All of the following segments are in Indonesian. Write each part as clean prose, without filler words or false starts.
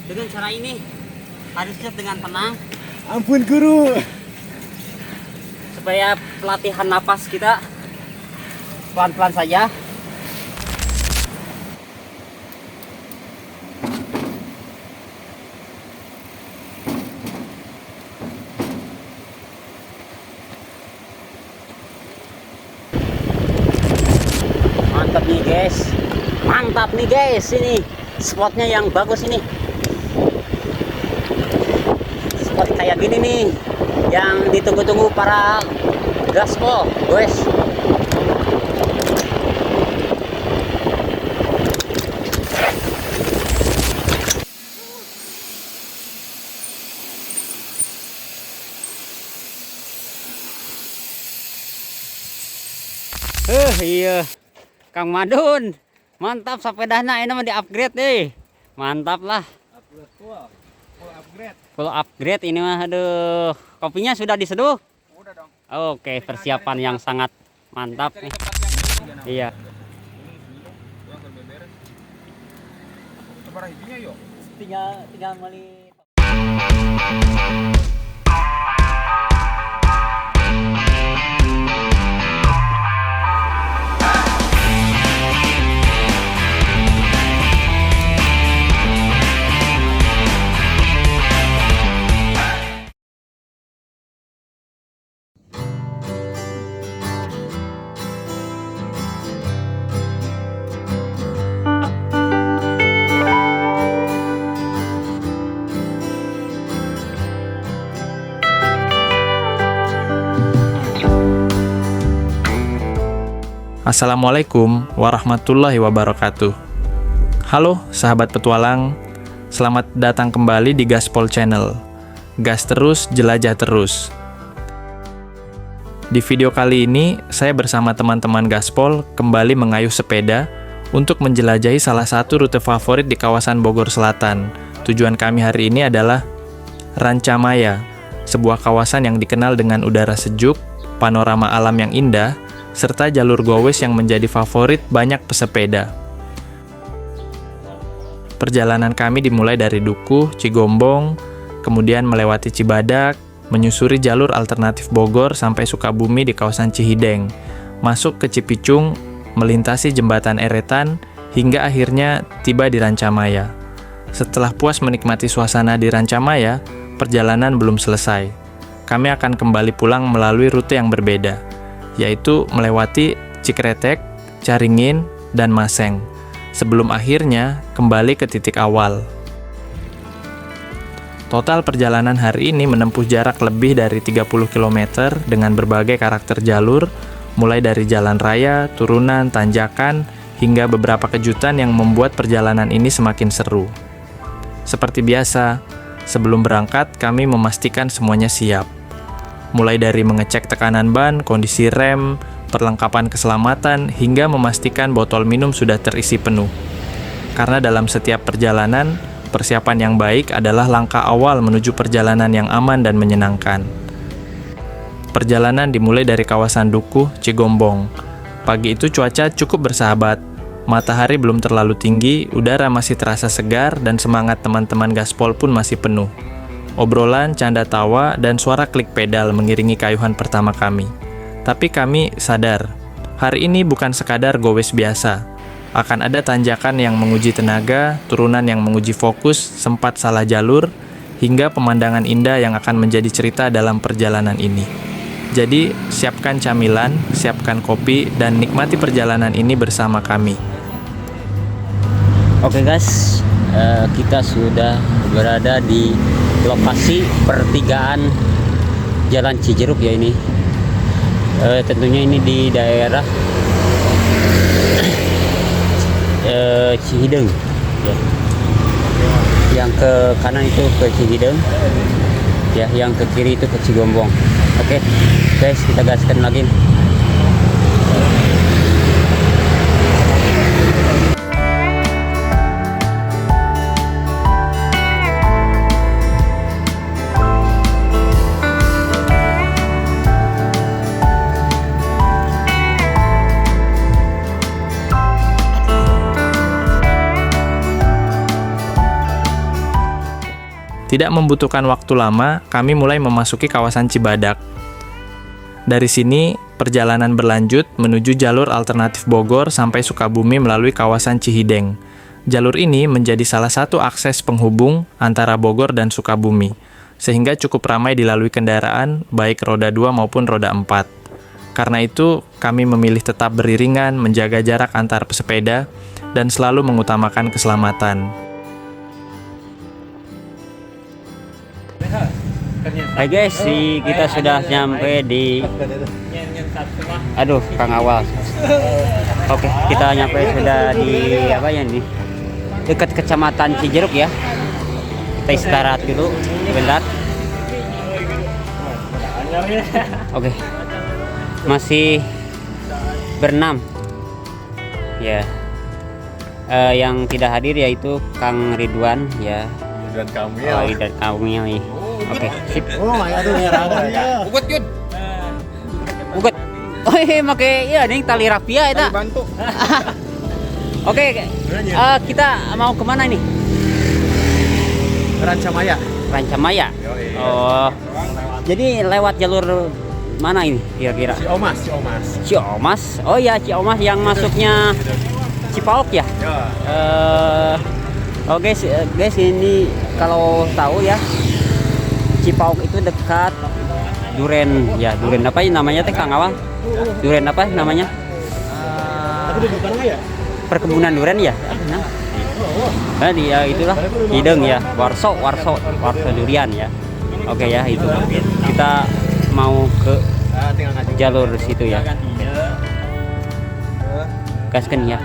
Dengan cara ini harusnya dengan tenang. Ampun guru. Supaya pelatihan napas kita pelan-pelan saja. Mantap nih guys, mantap nih guys, ini spotnya yang bagus ini. Spot kayak gini nih yang ditunggu-tunggu para gaspol guys. Iya Kang Madun, mantap sepedanya ini mah di upgrade nih, mantap lah. Full upgrade ini mah. Aduh, kopinya sudah diseduh? Udah dong. Oke, persiapan yang sangat mantap nih. Iya. Tinggal meli. Assalamualaikum warahmatullahi wabarakatuh. Halo sahabat petualang, selamat datang kembali di Gaspol Channel. Gas terus, jelajah terus. Di video kali ini, saya bersama teman-teman Gaspol kembali mengayuh sepeda untuk menjelajahi salah satu rute favorit di kawasan Bogor Selatan. Tujuan kami hari ini adalah Rancamaya, sebuah kawasan yang dikenal dengan udara sejuk, panorama alam yang indah, serta jalur gowes yang menjadi favorit banyak pesepeda. Perjalanan kami dimulai dari Dukuh, Cigombong, kemudian melewati Cibadak, menyusuri jalur alternatif Bogor sampai Sukabumi di kawasan Cihideng, masuk ke Cipicung, melintasi jembatan Eretan, hingga akhirnya tiba di Rancamaya. Setelah puas menikmati suasana di Rancamaya, perjalanan belum selesai. Kami akan kembali pulang melalui rute yang berbeda, yaitu melewati Cikretek, Caringin, dan Maseng, sebelum akhirnya kembali ke titik awal. Total perjalanan hari ini menempuh jarak lebih dari 30 km dengan berbagai karakter jalur, mulai dari jalan raya, turunan, tanjakan, hingga beberapa kejutan yang membuat perjalanan ini semakin seru. Seperti biasa, sebelum berangkat kami memastikan semuanya siap. Mulai dari mengecek tekanan ban, kondisi rem, perlengkapan keselamatan, hingga memastikan botol minum sudah terisi penuh. Karena dalam setiap perjalanan, persiapan yang baik adalah langkah awal menuju perjalanan yang aman dan menyenangkan. Perjalanan dimulai dari kawasan Dukuh, Cigombong. Pagi itu cuaca cukup bersahabat. Matahari belum terlalu tinggi, udara masih terasa segar, dan semangat teman-teman Gaspol pun masih penuh. Obrolan, canda tawa, dan suara klik pedal mengiringi kayuhan pertama kami. Tapi kami sadar, hari ini bukan sekadar gowes biasa. Akan ada tanjakan yang menguji tenaga, turunan yang menguji fokus, sempat salah jalur, hingga pemandangan indah yang akan menjadi cerita dalam perjalanan ini. Jadi, siapkan camilan, siapkan kopi, dan nikmati perjalanan ini bersama kami. Oke guys, kita sudah berada di lokasi pertigaan Jalan Cijeruk ya ini. Tentunya ini di daerah Cihideng ya. Yang ke kanan itu ke Cihideng ya, yang ke kiri itu ke Cigombong. Oke guys, kita gaskan lagi. Tidak membutuhkan waktu lama, kami mulai memasuki kawasan Cibadak. Dari sini, perjalanan berlanjut menuju jalur alternatif Bogor sampai Sukabumi melalui kawasan Cihideng. Jalur ini menjadi salah satu akses penghubung antara Bogor dan Sukabumi, sehingga cukup ramai dilalui kendaraan, baik roda 2 maupun roda 4. Karena itu, kami memilih tetap beriringan, menjaga jarak antar pesepeda, dan selalu mengutamakan keselamatan. Hai guys, kita sudah nyampe di Kang Awal. Oke, kita nyampe sudah di apa ya nih? Dekat Kecamatan Cijeruk ya. Kita istirahat dulu bentar. Oke. Masih berenam. Ya. Yang tidak hadir yaitu Kang Ridwan ya. Dan kami Ridwan Kamil nih. Oke, sip. Ugut yun. Ugut. Oh iya, make ya nih tali rafia eta. Bantu. Oke, kita mau kemana nih? Rancamaya. Rancamaya. Oh. Jadi lewat jalur mana ini kira-kira? Ciomas. Oh ya, Ciomas yang masuknya Cipaok ya? Oke, guys, ini kalau tahu ya, Cipaok itu dekat Duren ya. Duren apa ya namanya teh Kang Awal? Duren apa namanya? Perkebunan Duren ya? Nah, dia itulah Hideng ya. Warso durian ya. Oke ya, itu. Kita mau ke jalur situ ya. Gaskan ya.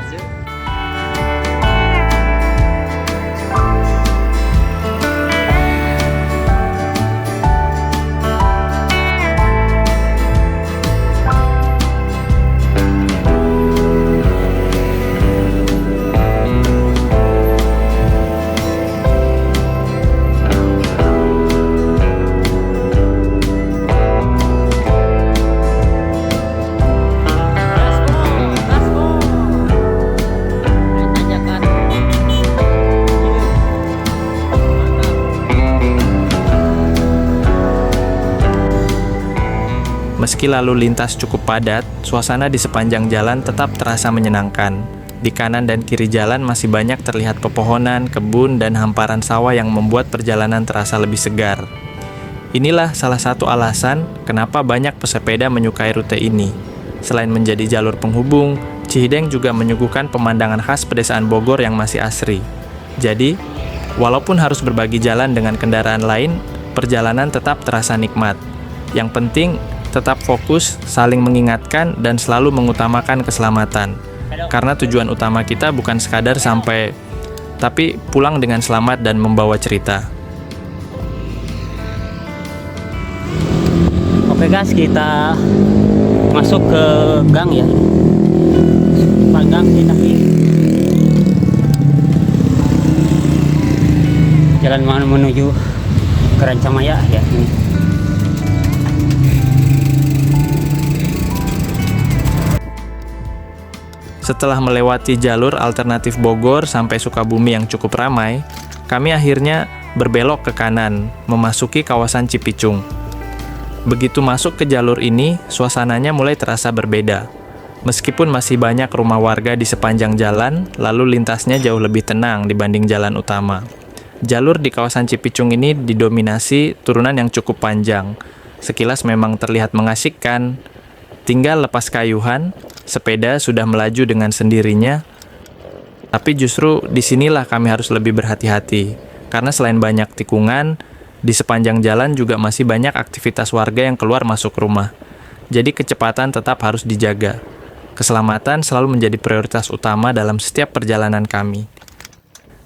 Meski lalu lintas cukup padat, suasana di sepanjang jalan tetap terasa menyenangkan. Di kanan dan kiri jalan masih banyak terlihat pepohonan, kebun, dan hamparan sawah yang membuat perjalanan terasa lebih segar. Inilah salah satu alasan kenapa banyak pesepeda menyukai rute ini. Selain menjadi jalur penghubung, Cihideng juga menyuguhkan pemandangan khas pedesaan Bogor yang masih asri. Jadi, walaupun harus berbagi jalan dengan kendaraan lain, perjalanan tetap terasa nikmat. Yang penting, tetap fokus, saling mengingatkan, dan selalu mengutamakan keselamatan. Karena tujuan utama kita bukan sekadar sampai, tapi pulang dengan selamat dan membawa cerita. Oke guys, kita masuk ke gang ya. Pak gang kita ini. Jalan menuju ke Rancamaya ya ini. Setelah melewati jalur alternatif Bogor sampai Sukabumi yang cukup ramai, kami akhirnya berbelok ke kanan, memasuki kawasan Cipicung. Begitu masuk ke jalur ini, suasananya mulai terasa berbeda. Meskipun masih banyak rumah warga di sepanjang jalan, lalu lintasnya jauh lebih tenang dibanding jalan utama. Jalur di kawasan Cipicung ini didominasi turunan yang cukup panjang. Sekilas memang terlihat mengasyikkan. Tinggal lepas kayuhan, sepeda sudah melaju dengan sendirinya. Tapi justru disinilah kami harus lebih berhati-hati. Karena selain banyak tikungan, di sepanjang jalan juga masih banyak aktivitas warga yang keluar masuk rumah. Jadi kecepatan tetap harus dijaga. Keselamatan selalu menjadi prioritas utama dalam setiap perjalanan kami.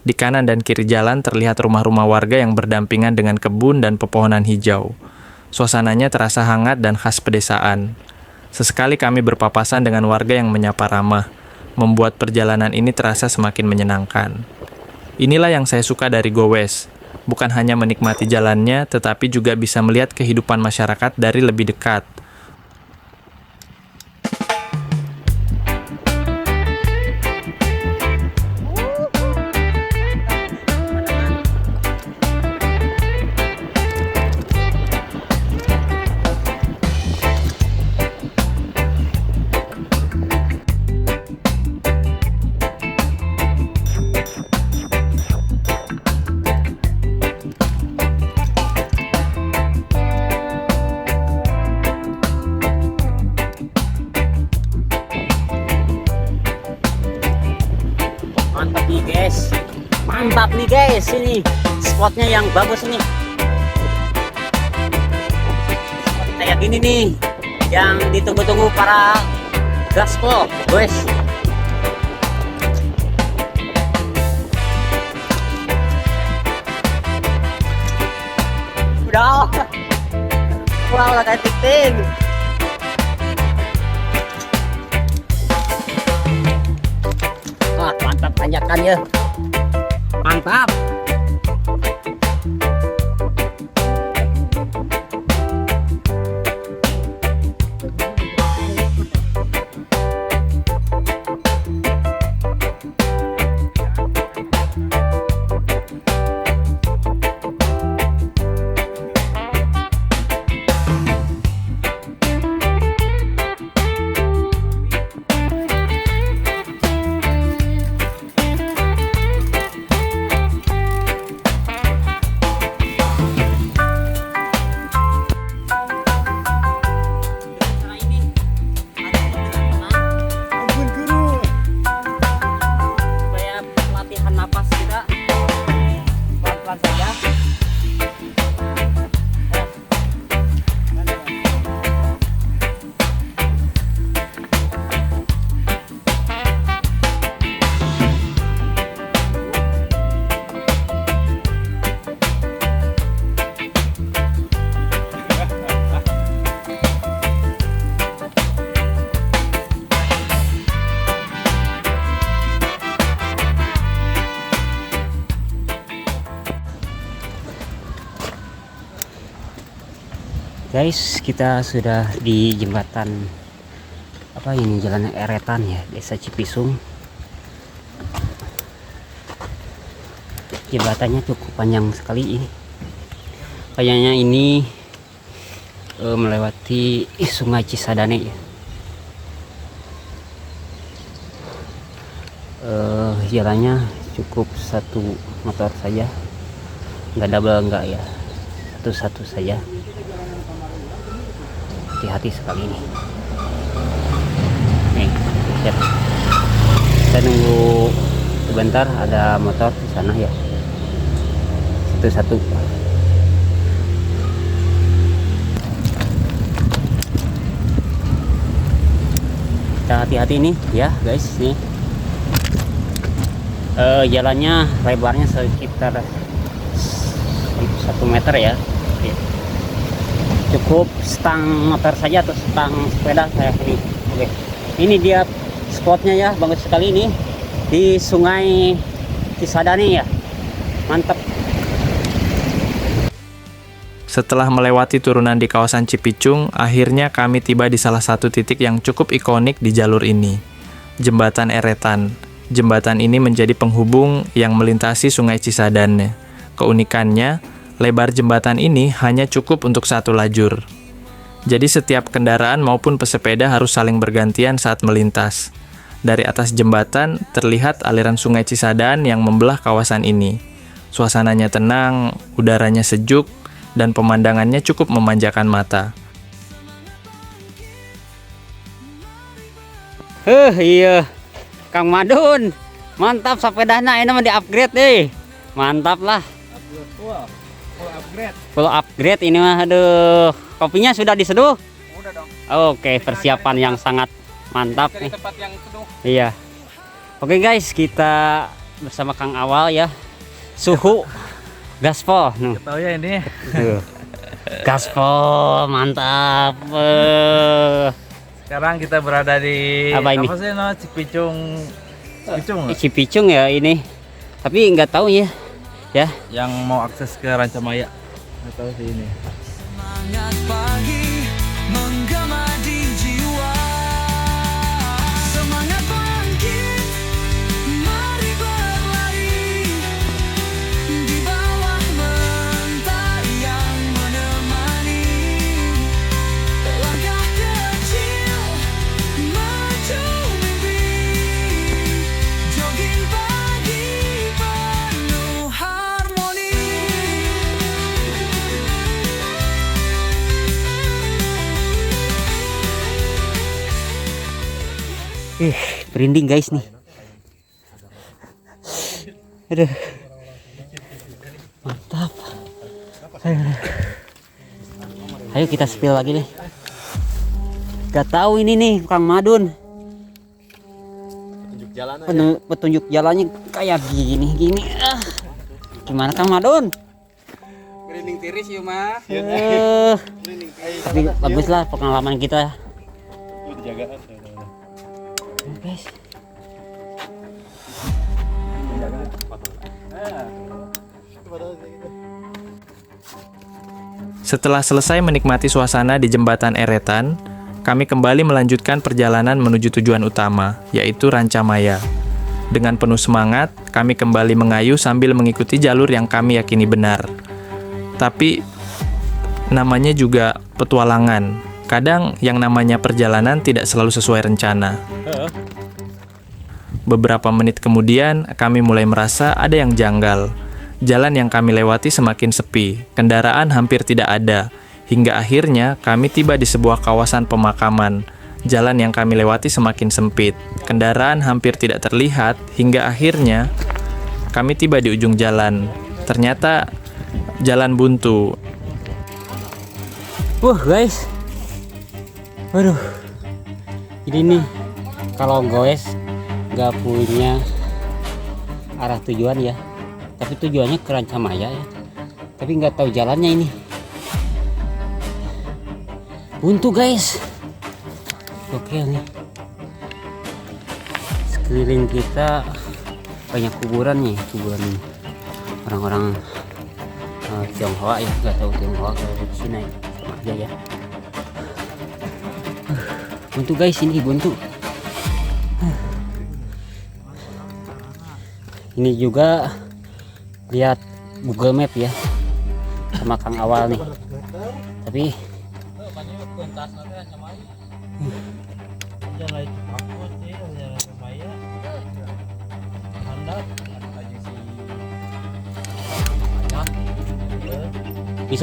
Di kanan dan kiri jalan terlihat rumah-rumah warga yang berdampingan dengan kebun dan pepohonan hijau. Suasananya terasa hangat dan khas pedesaan. Sesekali kami berpapasan dengan warga yang menyapa ramah, membuat perjalanan ini terasa semakin menyenangkan. Inilah yang saya suka dari Gowes, bukan hanya menikmati jalannya, tetapi juga bisa melihat kehidupan masyarakat dari lebih dekat. guys, ini spotnya yang bagus ini. Spot kayak gini nih, yang ditunggu-tunggu para gaspol, guys. Udah, wow, lah kayak titing. Wah, mantap tanjakan ya. Mantap. Guys, kita sudah di jembatan apa ini, jalan Eretan ya, Desa Cipisung. Jembatannya cukup panjang sekali ini. Kayaknya ini melewati Sungai Cisadane ya. Jalannya cukup satu motor saja, nggak double, nggak ya, satu-satu saja. Hati-hati sekali ini. Nih, lihat. Kita nunggu sebentar, ada motor di sana ya. Satu-satu. Kita hati-hati nih ya guys, nih. Jalannya lebarnya sekitar 1 meter ya. Cukup stang motor saja atau stang sepeda kayak ini. Oke. Ini dia spotnya ya, bagus sekali ini di Sungai Cisadane ya. Mantap. Setelah melewati turunan di kawasan Cipicung, akhirnya kami tiba di salah satu titik yang cukup ikonik di jalur ini, Jembatan Eretan. Jembatan ini menjadi penghubung yang melintasi Sungai Cisadane. Keunikannya, lebar jembatan ini hanya cukup untuk satu lajur. Jadi setiap kendaraan maupun pesepeda harus saling bergantian saat melintas. Dari atas jembatan terlihat aliran Sungai Cisadane yang membelah kawasan ini. Suasananya tenang, udaranya sejuk, dan pemandangannya cukup memanjakan mata. Iya, Kang Madun, mantap sepedanya, ini mah di-upgrade nih. Mantap lah. Full upgrade ini mah. Aduh, kopinya sudah diseduh? Udah dong. Oke, persiapan yang sangat mantap nih. Tempat yang seduh. Iya. Oke guys, kita bersama Kang Awal ya. Suhu gaspol. Tahu ya ini. Gaspol, mantap. Sekarang kita berada di apa ini? Apa sih, no? Cipicung. Cipicung ya ini. Tapi nggak tahu ya. Ya, Yang mau akses ke Rancamaya. Nggak tahu sih ini. Semangat pagi menggema di jiwa. Semangat bangkit, mari berlari di bawah mentari yang menemani. Langkah kecil maju mimpi, jogging pagi penuh harmoni. merinding guys nih. Aduh, Ayo kita spill lagi deh. Gak tahu ini nih Kang Madun. Tunjuk jalan aja. Petunjuk jalannya kayak gini. Gimana Kang Madun? Merinding tiris yuk mah. Tapi bagus lah pengalaman kita. Dijaga. Guys. Setelah selesai menikmati suasana di jembatan Eretan, kami kembali melanjutkan perjalanan menuju tujuan utama, yaitu Rancamaya. Dengan penuh semangat, kami kembali mengayuh sambil mengikuti jalur yang kami yakini benar. Tapi, namanya juga petualangan. Kadang yang namanya perjalanan tidak selalu sesuai rencana. Beberapa menit kemudian, kami mulai merasa ada yang janggal. Jalan yang kami lewati semakin sepi, kendaraan hampir tidak ada, hingga akhirnya kami tiba di sebuah kawasan pemakaman. Jalan yang kami lewati semakin sempit, kendaraan hampir tidak terlihat, hingga akhirnya kami tiba di ujung jalan. Ternyata jalan buntu. Guys. Waduh. Ini nih kalau goes nggak punya arah tujuan ya. Tapi tujuannya ke Rancamaya ya. Tapi nggak tahu jalannya ini. Buntu guys. Oke nih. Sekeliling kita banyak kuburan nih, kuburan orang-orang Tionghoa ya, nggak tahu Tionghoa kalau di sini sama aja ya. Buntu guys, ini buntu. Ini juga lihat Google Map ya sama Kang Awal nih, tapi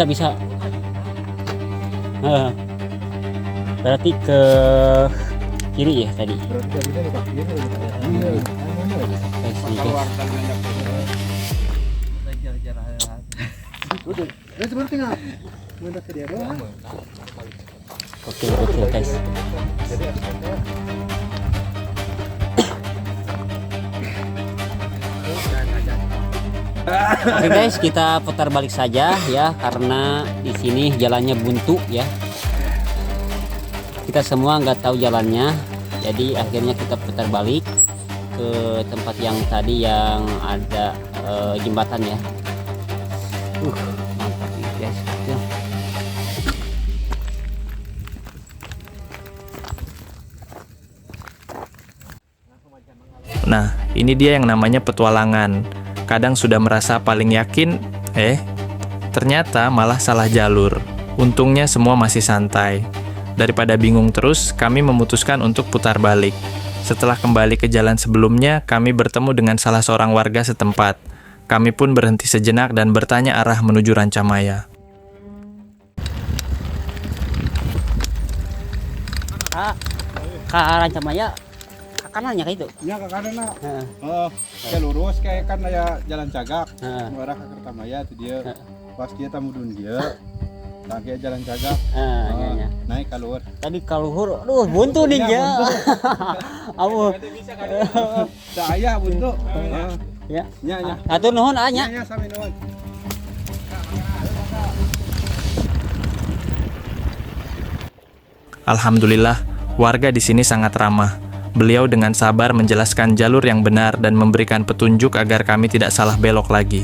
bisa berarti ke kiri ya tadi. Guys, nih, guys. Oke guys. Oke guys, kita putar balik saja ya karena di sini jalannya buntu ya. Kita semua nggak tahu jalannya, jadi akhirnya kita putar balik ke tempat yang tadi yang ada jembatan ya. Mantap nih guys. Ya. Nah, ini dia yang namanya petualangan. Kadang sudah merasa paling yakin, ternyata malah salah jalur. Untungnya semua masih santai. Daripada bingung terus, kami memutuskan untuk putar balik. Setelah kembali ke jalan sebelumnya, kami bertemu dengan salah seorang warga setempat. Kami pun berhenti sejenak dan bertanya arah menuju Rancamaya. Kak Rancamaya kanannya kayak itu. Ya ke kanan nak. Heeh. Oh, kayak lurus kayak kan ya jalan Cagak. Heeh. Mengarah ke Kertamaya itu dia. Pas dia tamudun dia. Nah, kayak jalan Cagak. Iya. Naik keluar. Tadi kaluhur, aduh buntu nih ya. Abu. Saya buntu. Ya. Nya. Atur nuhun anya. Nya sampai nuhun. Alhamdulillah, warga di sini sangat ramah. Beliau dengan sabar menjelaskan jalur yang benar dan memberikan petunjuk agar kami tidak salah belok lagi.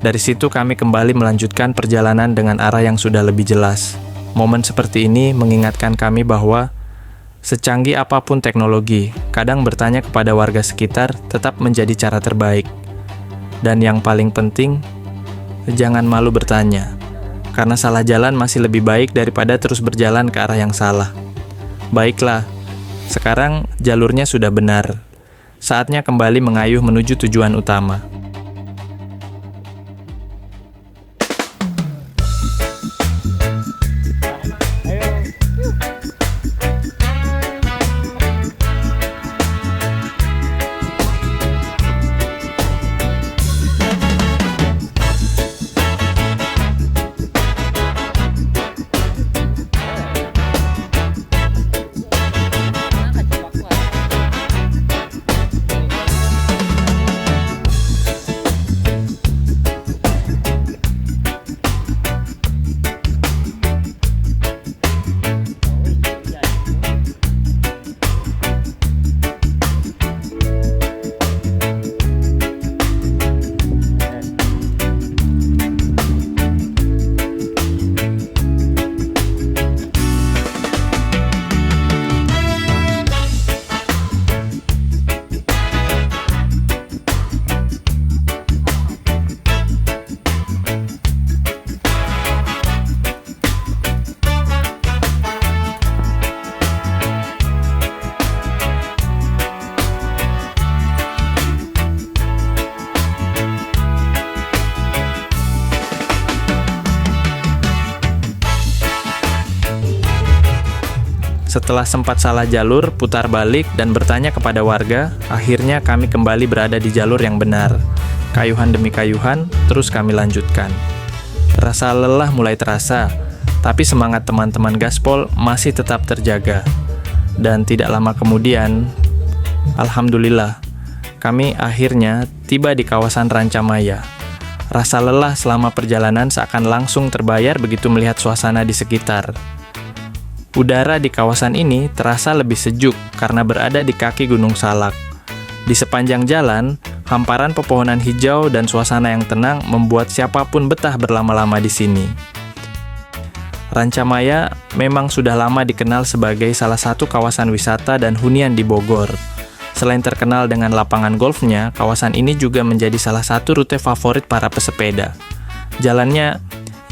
Dari situ kami kembali melanjutkan perjalanan dengan arah yang sudah lebih jelas. Momen seperti ini mengingatkan kami bahwa secanggih apapun teknologi, kadang bertanya kepada warga sekitar tetap menjadi cara terbaik. Dan yang paling penting, jangan malu bertanya. Karena salah jalan masih lebih baik daripada terus berjalan ke arah yang salah. Baiklah, sekarang jalurnya sudah benar. Saatnya kembali mengayuh menuju tujuan utama. Setelah sempat salah jalur, putar balik, dan bertanya kepada warga, akhirnya kami kembali berada di jalur yang benar. Kayuhan demi kayuhan, terus kami lanjutkan. Rasa lelah mulai terasa, tapi semangat teman-teman gaspol masih tetap terjaga. Dan tidak lama kemudian, alhamdulillah, kami akhirnya tiba di kawasan Rancamaya. Rasa lelah selama perjalanan seakan langsung terbayar begitu melihat suasana di sekitar. Udara di kawasan ini terasa lebih sejuk karena berada di kaki Gunung Salak. Di sepanjang jalan, hamparan pepohonan hijau dan suasana yang tenang membuat siapapun betah berlama-lama di sini. Rancamaya memang sudah lama dikenal sebagai salah satu kawasan wisata dan hunian di Bogor. Selain terkenal dengan lapangan golfnya, kawasan ini juga menjadi salah satu rute favorit para pesepeda. Jalannya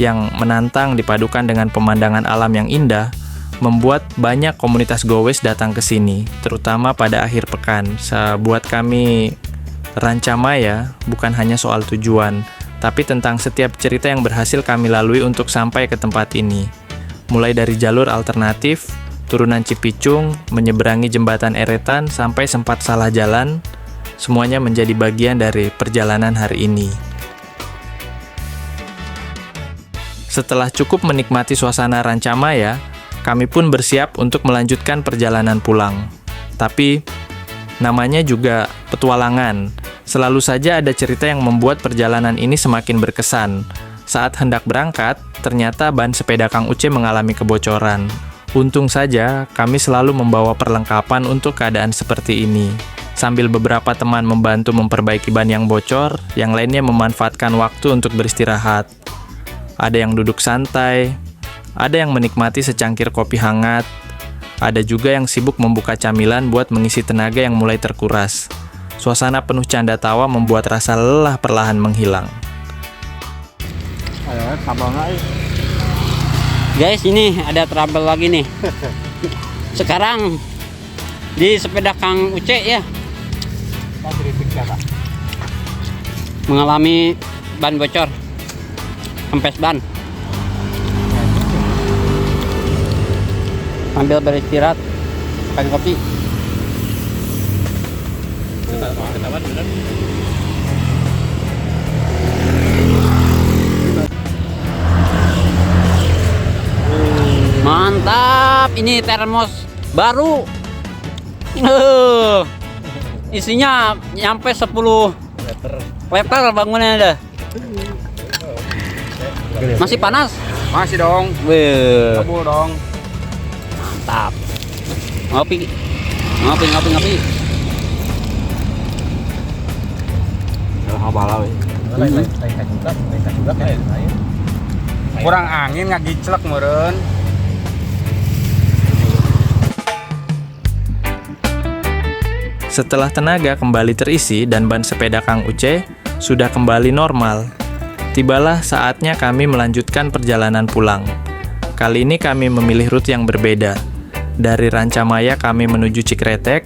yang menantang dipadukan dengan pemandangan alam yang indah, membuat banyak komunitas gowes datang ke sini, terutama pada akhir pekan. Buat kami, Rancamaya bukan hanya soal tujuan, tapi tentang setiap cerita yang berhasil kami lalui untuk sampai ke tempat ini. Mulai dari jalur alternatif, turunan Cipicung, menyeberangi jembatan Eretan, sampai sempat salah jalan, semuanya menjadi bagian dari perjalanan hari ini. Setelah cukup menikmati suasana Rancamaya, kami pun bersiap untuk melanjutkan perjalanan pulang. Tapi, namanya juga petualangan. Selalu saja ada cerita yang membuat perjalanan ini semakin berkesan. Saat hendak berangkat, ternyata ban sepeda Kang Uce mengalami kebocoran. Untung saja, kami selalu membawa perlengkapan untuk keadaan seperti ini. Sambil beberapa teman membantu memperbaiki ban yang bocor, yang lainnya memanfaatkan waktu untuk beristirahat. Ada yang duduk santai, ada yang menikmati secangkir kopi hangat, ada juga yang sibuk membuka camilan buat mengisi tenaga yang mulai terkuras. Suasana penuh canda tawa membuat rasa lelah perlahan menghilang. Guys, ini ada trouble lagi nih. Sekarang di sepeda Kang Uce ya, mengalami ban bocor, kempes ban. Sambil beristirahat, pakai kopi. Mantap, ini termos baru. Isinya nyampe 10 liter bangunnya ada. Masih panas? Masih dong. Kabul dong. Mantap. Ngopi. Ngopi. Kurang angin ngagiclek meureun. Setelah tenaga kembali terisi dan ban sepeda Kang Uce sudah kembali normal, tibalah saatnya kami melanjutkan perjalanan pulang. Kali ini kami memilih rute yang berbeda. Dari Rancamaya kami menuju Cikretek,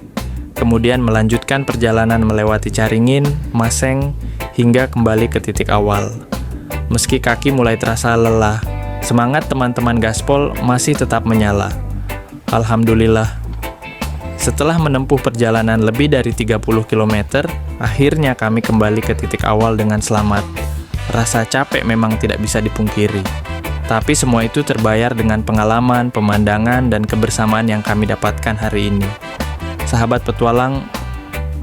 kemudian melanjutkan perjalanan melewati Caringin, Maseng, hingga kembali ke titik awal. Meski kaki mulai terasa lelah, semangat teman-teman gaspol masih tetap menyala. Alhamdulillah. Setelah menempuh perjalanan lebih dari 30 km, akhirnya kami kembali ke titik awal dengan selamat. Rasa capek memang tidak bisa dipungkiri. Tapi semua itu terbayar dengan pengalaman, pemandangan, dan kebersamaan yang kami dapatkan hari ini. Sahabat petualang,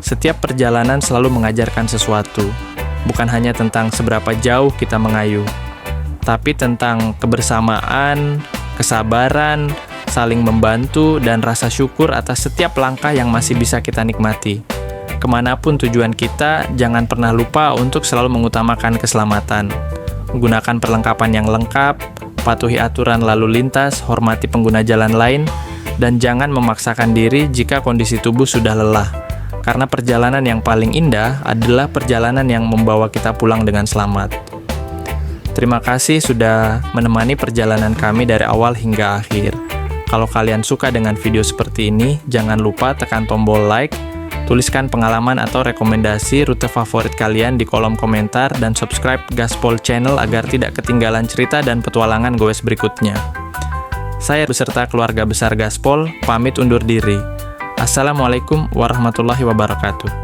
setiap perjalanan selalu mengajarkan sesuatu. Bukan hanya tentang seberapa jauh kita mengayuh, tapi tentang kebersamaan, kesabaran, saling membantu, dan rasa syukur atas setiap langkah yang masih bisa kita nikmati. Kemanapun tujuan kita, jangan pernah lupa untuk selalu mengutamakan keselamatan. Gunakan perlengkapan yang lengkap, patuhi aturan lalu lintas, hormati pengguna jalan lain, dan jangan memaksakan diri jika kondisi tubuh sudah lelah. Karena perjalanan yang paling indah adalah perjalanan yang membawa kita pulang dengan selamat. Terima kasih sudah menemani perjalanan kami dari awal hingga akhir. Kalau kalian suka dengan video seperti ini, jangan lupa tekan tombol like, tuliskan pengalaman atau rekomendasi rute favorit kalian di kolom komentar, dan subscribe Gaspol Channel agar tidak ketinggalan cerita dan petualangan goes berikutnya. Saya beserta keluarga besar Gaspol pamit undur diri. Assalamualaikum warahmatullahi wabarakatuh.